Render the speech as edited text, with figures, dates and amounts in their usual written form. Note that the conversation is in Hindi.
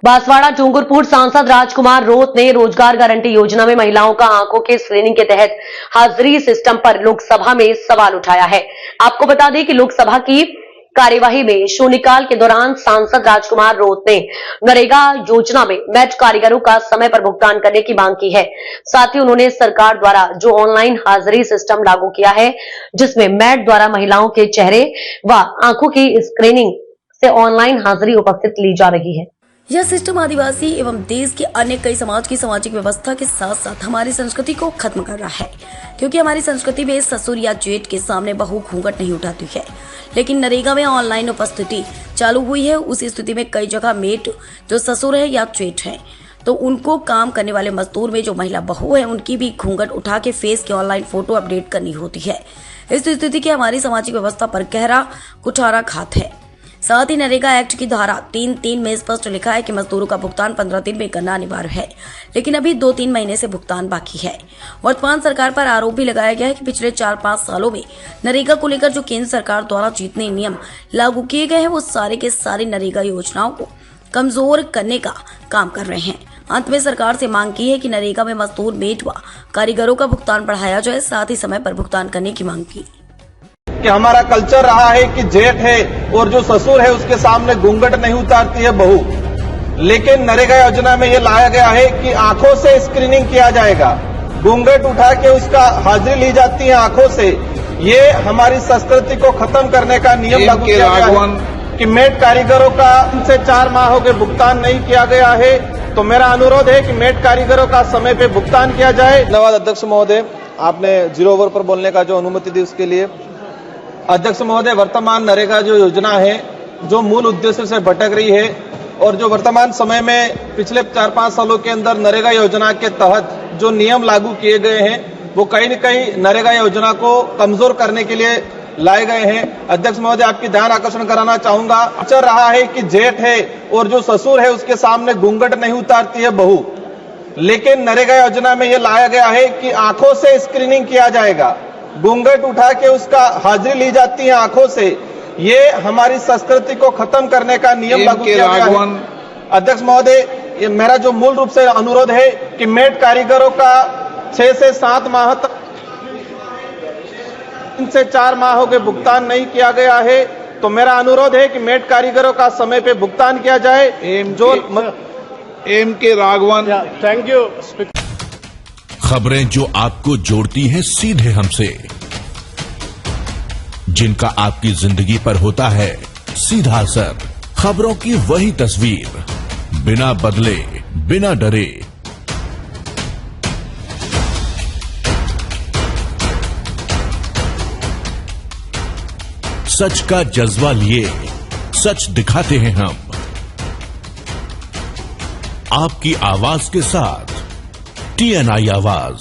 बांसवाड़ा डूंगरपुर सांसद राजकुमार रोत ने रोजगार गारंटी योजना में महिलाओं का आंखों के स्क्रीनिंग के तहत हाजिरी सिस्टम पर लोकसभा में सवाल उठाया है। आपको बता दें कि लोकसभा की कार्यवाही में शून्यकाल के दौरान सांसद राजकुमार रोत ने नरेगा योजना में मैट कारीगरों का समय पर भुगतान करने की मांग की है। साथ ही उन्होंने सरकार द्वारा जो ऑनलाइन हाजिरी सिस्टम लागू किया है, जिसमें मैट द्वारा महिलाओं के चेहरे व आंखों की स्क्रीनिंग से ऑनलाइन हाजिरी उपस्थित ली जा रही है। यह सिस्टम आदिवासी एवं देश के अन्य कई समाज की सामाजिक व्यवस्था के साथ साथ हमारी संस्कृति को खत्म कर रहा है, क्योंकि हमारी संस्कृति में ससुर या जेठ के सामने बहू घूंघट नहीं उठाती है। लेकिन नरेगा में ऑनलाइन उपस्थिति चालू हुई है। उस स्थिति में कई जगह मेट जो ससुर है या जेठ है, तो उनको काम करने वाले मजदूर में जो महिला बहू है, उनकी भी घूंघट उठा के फेस की ऑनलाइन फोटो अपडेट करनी होती है। इस स्थिति की हमारी सामाजिक व्यवस्था पर गहरा कुठाराघात है। साथ ही नरेगा एक्ट की धारा 3(3) में स्पष्ट लिखा है कि मजदूरों का भुगतान 15 दिन में करना अनिवार्य है, लेकिन अभी 2-3 महीने से भुगतान बाकी है। वर्तमान सरकार पर आरोप भी लगाया गया है कि पिछले 4-5 सालों में नरेगा को लेकर जो केंद्र सरकार द्वारा जितने नियम लागू किए गए हैं, वो सारे के सारे नरेगा योजनाओं को कमजोर करने का काम कर रहे हैं। अंत में सरकार से मांग की है कि नरेगा में मजदूर, मेट व कारीगरों का भुगतान बढ़ाया जाए, साथ ही समय पर भुगतान करने की मांग की। कि हमारा कल्चर रहा है कि जेठ है और जो ससुर है उसके सामने घूंघट नहीं उतारती है बहू, लेकिन नरेगा योजना में ये लाया गया है कि आंखों से स्क्रीनिंग किया जाएगा। घूंघट उठा के उसका हाजिरी ली जाती है आंखों से। ये हमारी संस्कृति को खत्म करने का नियम लागू किया गया है कि मेट कारीगरों का 3 से 4 माह हो गए भुगतान नहीं किया गया है। तो मेरा अनुरोध है कि मेट कारीगरों का समय पे भुगतान किया जाए। धन्यवाद अध्यक्ष महोदय, आपने 0 ओवर पर बोलने का जो अनुमति दी उसके लिए। अध्यक्ष महोदय, वर्तमान नरेगा जो योजना है, जो मूल उद्देश्य से भटक रही है और जो वर्तमान समय में पिछले 4-5 सालों के अंदर नरेगा योजना के तहत जो नियम लागू किए गए हैं, वो कहीं न कहीं नरेगा योजना को कमजोर करने के लिए लाए गए हैं। अध्यक्ष महोदय, आपकी ध्यान आकर्षण कराना चाहूंगा, चल रहा है कि जेठ है और जो ससुर है उसके सामने घूंघट नहीं उतारती है बहू, लेकिन नरेगा योजना में ये लाया गया है कि आंखों से स्क्रीनिंग किया जाएगा। घूंघट उठा के उसका हाजिरी ली जाती है आंखों से। ये हमारी संस्कृति को खत्म करने का नियम लागू किया गया है। अध्यक्ष महोदय, मेरा जो मूल रूप से अनुरोध है कि मेट कारीगरों का 6 से 7 माह तक 3 से 4 माह हो गए भुगतान नहीं किया गया है। तो मेरा अनुरोध है कि मेट कारीगरों का समय पे भुगतान किया जाए। एम के राघवन, थैंक यू। खबरें जो आपको जोड़ती हैं सीधे हमसे, जिनका आपकी जिंदगी पर होता है सीधा असर। खबरों की वही तस्वीर, बिना बदले, बिना डरे। सच का जज्बा लिए सच दिखाते हैं हम, आपकी आवाज के साथ। TNI आवाज।